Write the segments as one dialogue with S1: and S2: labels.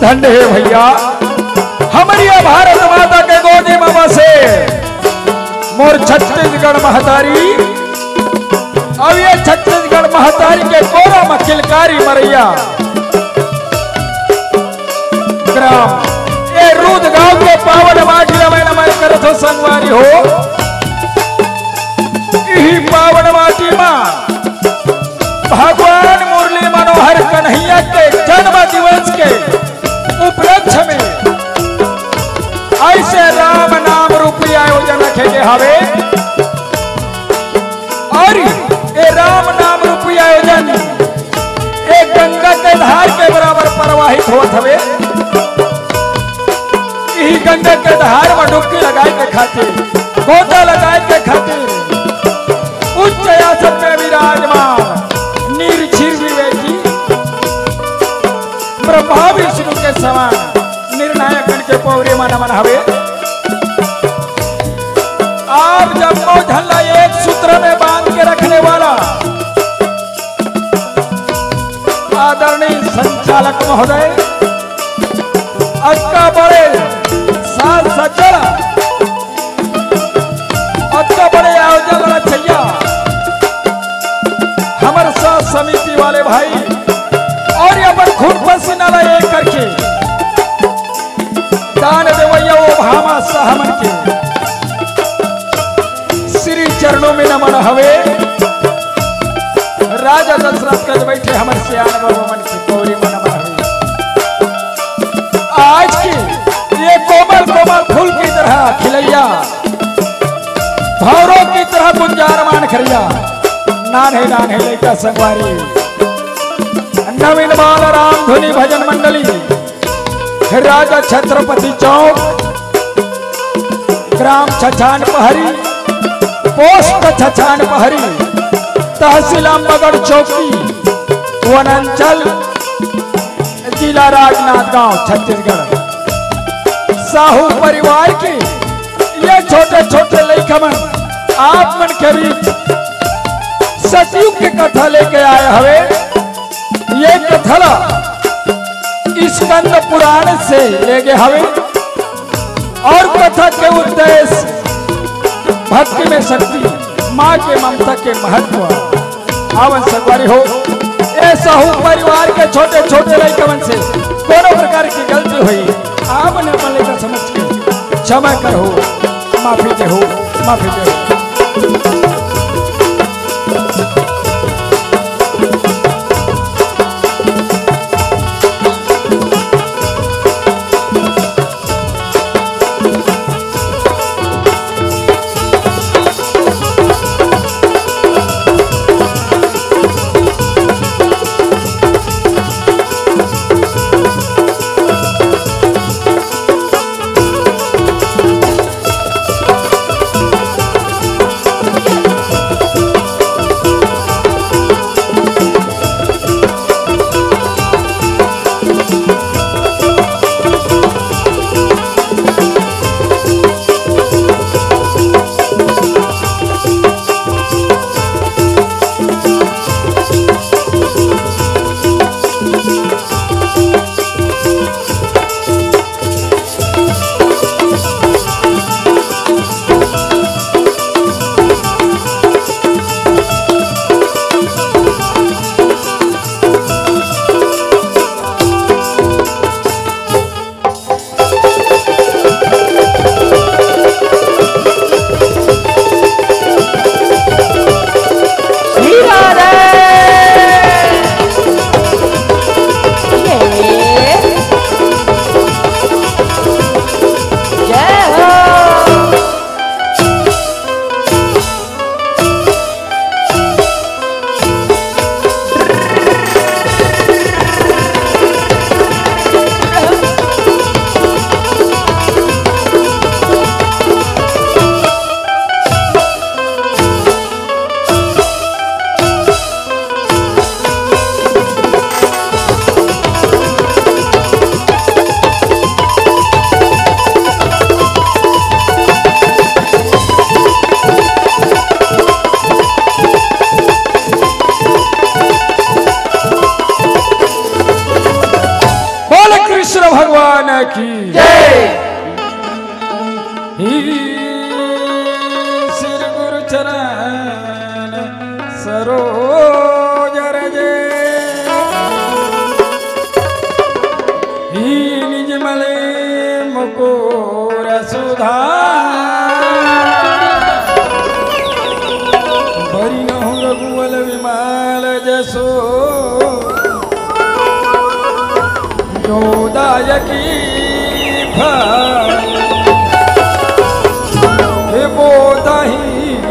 S1: धन्य है भैया हमारी भारत माता के गोदी में बसे मोर छत्तीसगढ़ महतारी। अब ये छत्तीसगढ़ महतारी के कोरा में किलकारी मरैया ग्राम ये रूद गांव के पावन माटी में नमन करत हो संगवारी हो। यही पावन माटी में भगवान मुरली मनोहर कन्हैया के जन्म दिवस के उपलक्ष्य में ऐसे राम नाम रूपी आयोजन रखे गए हवे। और ये राम नाम रूपी आयोजन एक गंगा के धार के बराबर प्रवाहित होत हवे। यही गंगा के धार में डुबकी लगाए के खातिर गोता लगाए के खातिर उच्च आसन में विराजमान निर्झिर विवेकी ब्रह्मा विष्णु के समान निर्णायक के पौरे में नमन हवे। आप जम्मो झल्ला एक सूत्र में बांध के रखने वाला आदरणीय संचालक महोदय अक्का बड़े साथ सज्जन अक्का बड़े आयोजन रचैया हमारे साथ समिति वाले भाई और अपन खून पसीना एक करके दान देवैया वो भामा सहमन के श्री चरणों में नमन हवे। राजा दशरथ कर बैठे हमारे सियान भगवान की पौरी में नमन हवे। आज की ये कोमल कोमल फूल की तरह खिलैया भौरों की तरह गुंजारमान खरिया नान है लेका संगवारी नवीन बाल राम धुनी भजन मंडली राजा छत्रपति चौक ग्राम छछान पहरी पोस्ट छछान पहरी तहसील अम्बगढ़ चौकी वनांचल जिला राजनांदगांव छत्तीसगढ़। साहू परिवार की ये छोटे छोटे लड़कमन आप मन के बीच सतयुग की कथा लेके आए हवे। ये कथा स्कंद पुराण से ले गए हवे और कथा के उद्देश्य भक्ति में शक्ति माँ के ममता के महत्व आवन संगवारी हो। ऐसा हो परिवार के छोटे छोटे लड़कन से कोनो प्रकार की गलती हुई आपने अपन लेकर समझ के क्षमा कर हो माफी दे हो माफी दे हो। की श्री गुरु चरण सरोज रजे निज मले मुकुर सुधा बरी नहु रघुवल विमल जसो जोदायकी हे बोधहीन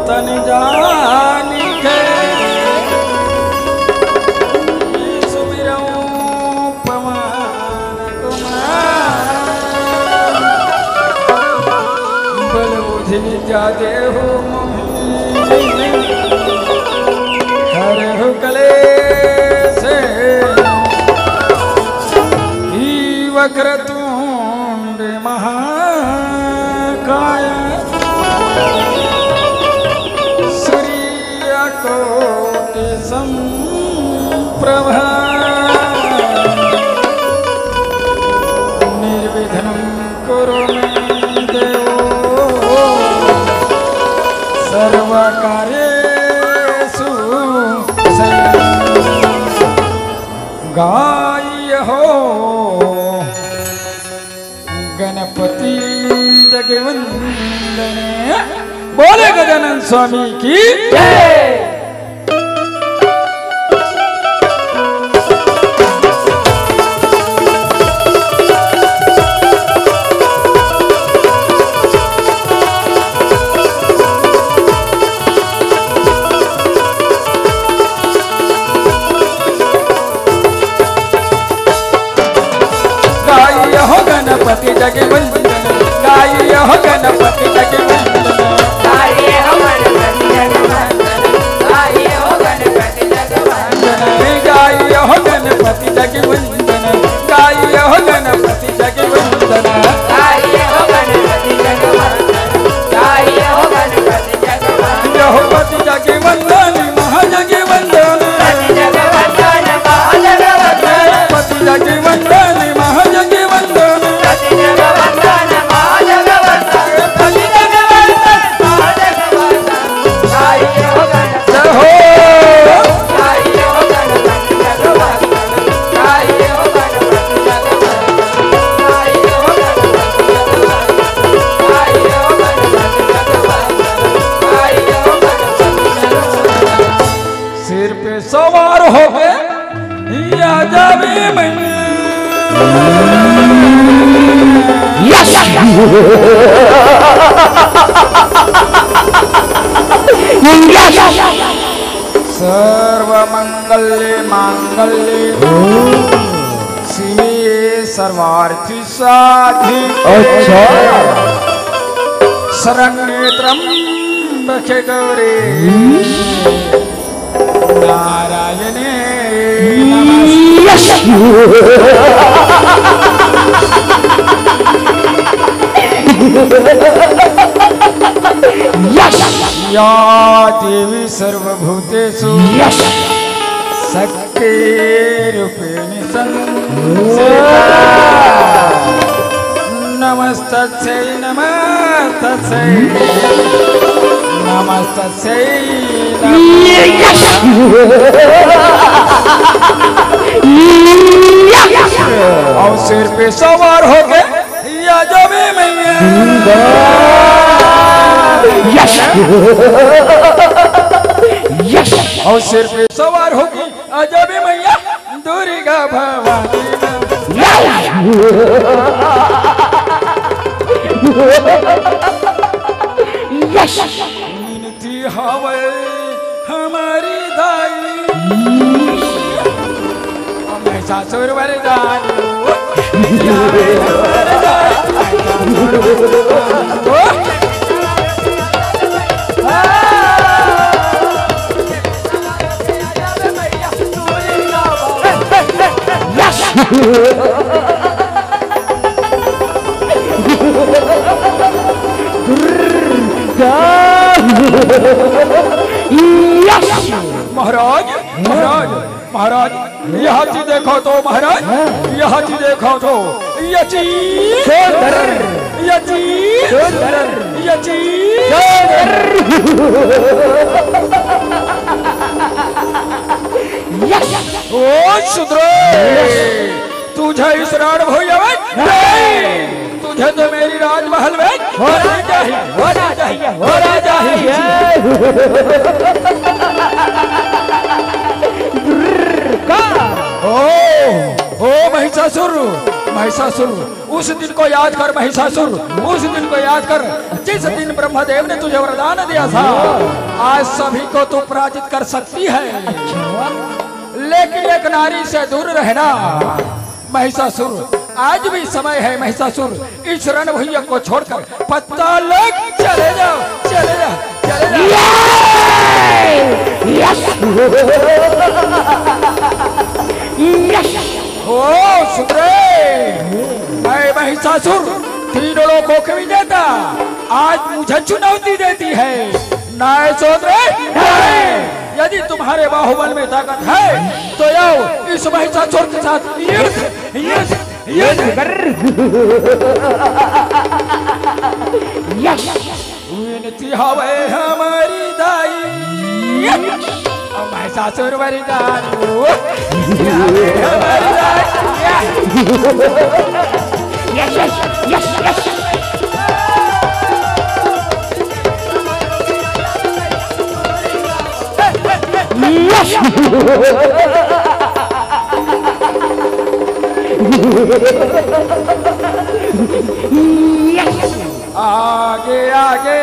S1: तन जानी के सुमिरऊं पवन कुमार बल बुद्धि विद्या देहु मोहि हरहु कलेश वक्रतुंड महाकाय सूर्यकोटि समप्रभा निर्विघ्नं कुरु मे देवो सर्वकार्येषु गायहो गणपति जगवंदन बोले गजानन स्वामी की जय। गणपति जगवंदन गाय हो गणपति जगवंदन गाय हो गणपति जगवंदन गाय हो गणपति जगवंदन गाय हो गणपति जगवंदन गाय हो गणपति जगवंदन गाय हो गणपति जगवंदन गाय हो गणपति जगवंदन गणपति जगवंदन महाजगवंदन पति जगवंदन महाजगवंदन पति जगवंदन महाजगवंदन सिर पे सवार हो गए या जावे सर्वमंगल्ये मांगल्ये शिवे सर्वार्थी साधी शरण्ये त्र्यंबके गौरी नारायणे या देवी सर्वभूतेषु शक्तिरूपिणी संस्थिता नमस्तस्यै नमस्तस्यै नमस्तस्यै और सिर पे सवार हो गए या जावे मैया और सिर पे सवार होगी अजब मैया दुर्गा भवानी मिनती हवे हमारी दाई मैं सासुर वर जानी महाराज महाराज महाराज यह चीज देखो तो महाराज, यह चीज देखो तो ये चीज ओ शुद्रो तुझे इस रण भोया तुझे तो मेरी राजमहल में होना चाहिए, होना चाहिए, होना चाहिए। ओ महिषासुर, महिषासुर उस दिन को याद कर, महिषासुर उस दिन को याद कर जिस दिन ब्रह्मदेव ने तुझे वरदान दिया था। आज सभी को तू पराजित कर सकती है, लेकिन एक नारी से दूर रहना महिषासुर। आज भी समय है महिषासुर, इस रणभूमि को छोड़कर पत्ता लग चले जाओ, चले जाओ, चले जाओ। ओ सुंदरे, मैं महिषासुर तीनों लोगों को विजेता आज मुझे चुनौती देती है। नाय सोदरे, यदि तुम्हारे बाहुबल में ताकत है तो आओ इस महिषासुर के साथ युद्ध युद्ध युद्ध कर। विनती हवे हमारी दाई महिषासुर वरदान हमारी दाई। यस यस यस यस आगे आगे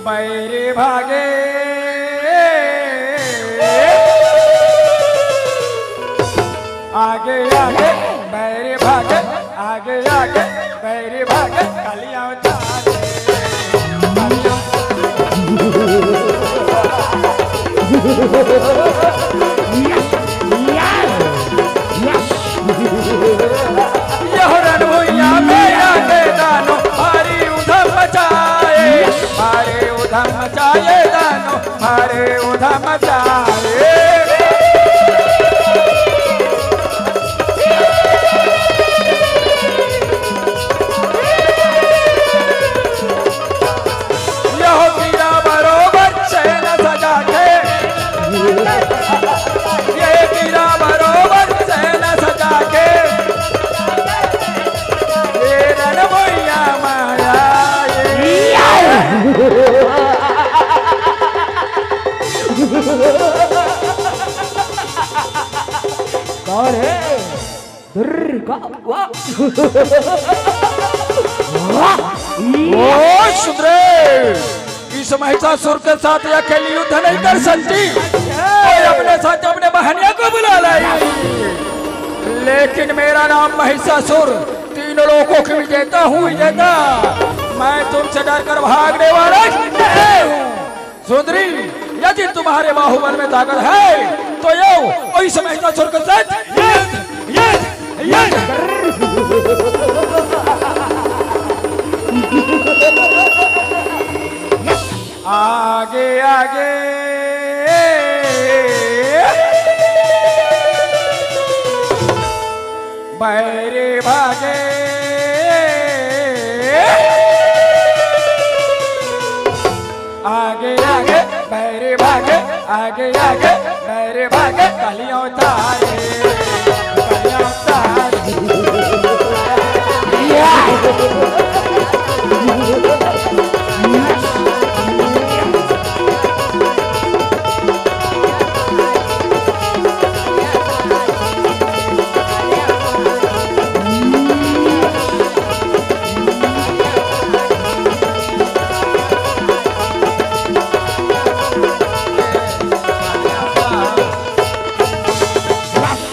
S1: बैरे भागे, आगे आगे बैरे भागे, आगे आगे बैरे भागे। कलियां यह रणभूमिया में आगे दानो भारी उधम मचाए, भारी उधम मचाए दानो, भारी उधम मचाए। यह गिरा बरोबर चैन सजा के, ये गिरा बरोबर चैन सजा के, ये रणभूमिया माया कौन है? दुर्गा ओ सुंदरे, इस महिषासुर के साथ अकेली युद्ध नहीं कर सकती, और अपने साथ अपने बहनिया को बुला लाई। लेकिन मेरा नाम महिषासुर, तीनों लोगों की विजेता हूँ, विजेता। मैं तुमसे डरकर भागने वाला नहीं हूँ। सुंदरी, यदि तुम्हारे बाहुबल में ताकत है तो यो इस महिषासुर के साथ युद्ध युद्ध युद्ध। आगे आगे बैरे भागे, आगे आगे बैरे भागे, आगे आगे बैरे भागे। कलियों तारे, कलियों तारे।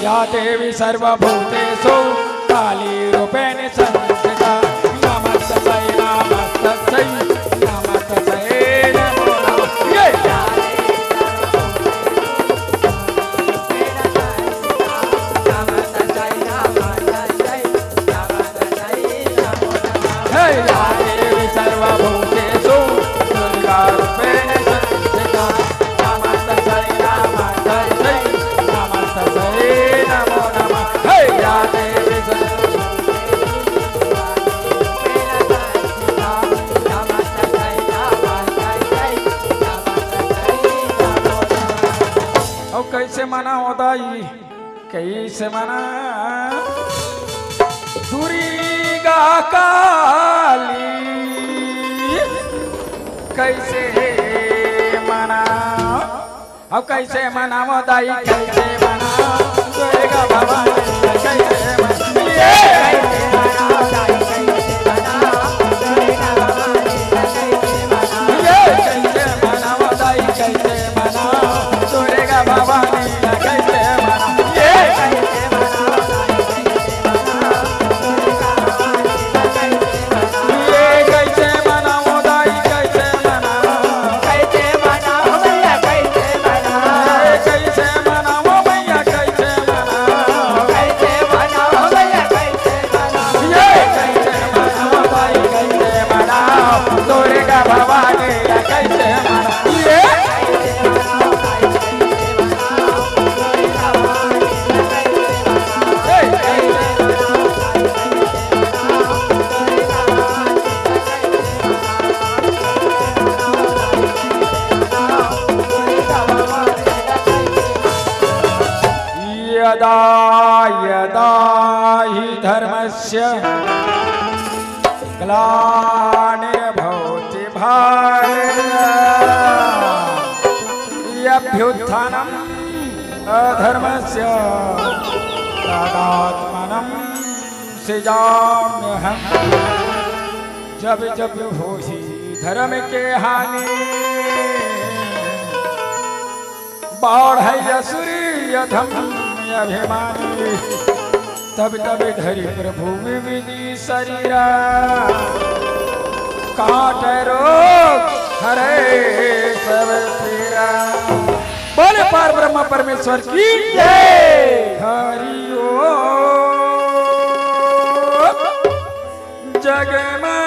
S1: या देवी सर्वभूतेषु काली रूपेण संस्थिता। नमस्तस्यै नमस्तस्यै नमस्तस्यै नमो नमः। हे या देवी सर्वभूतेषु कैसे मना होदाई कैसे मना दुर्गा काली कैसे मना अब कैसे मना होदाई कैसे मना दुर्गा भवानी कैसे मना ये कैसे मना होदाई कैसे मना दुर्गा भवानी कैसे मना ये कैसे मना होदाई कैसे मना दुर्गा भवानी कैसे मना ये कैसे मना होदाई कैसे मना ये कैसे मना होदाई कैसे मना कैसे मना कैसे मना हो भैया कैसे मना कैसे मना हो भैया कैसे मना ये कैसे मना होदाई कैसे मना दुर्गा भवानी कैसे मना ये कैसे मना होदाई कैसे मना दुर्गा भवानी कैसे यदा यदा हि धर्मस्य ग्लानिर्भवति भारत अधर्मस्य तदात्मनं सृजाम्यहम् जब जब होहि धर्म के हानि बाढ़ सूर्य धम अभिमानी तब तब धरि प्रभु विविधि शरीरा काट रोग हरे सब पीरा बोले पार ब्रह्म परमेश्वर की जय हरि ओम जगमा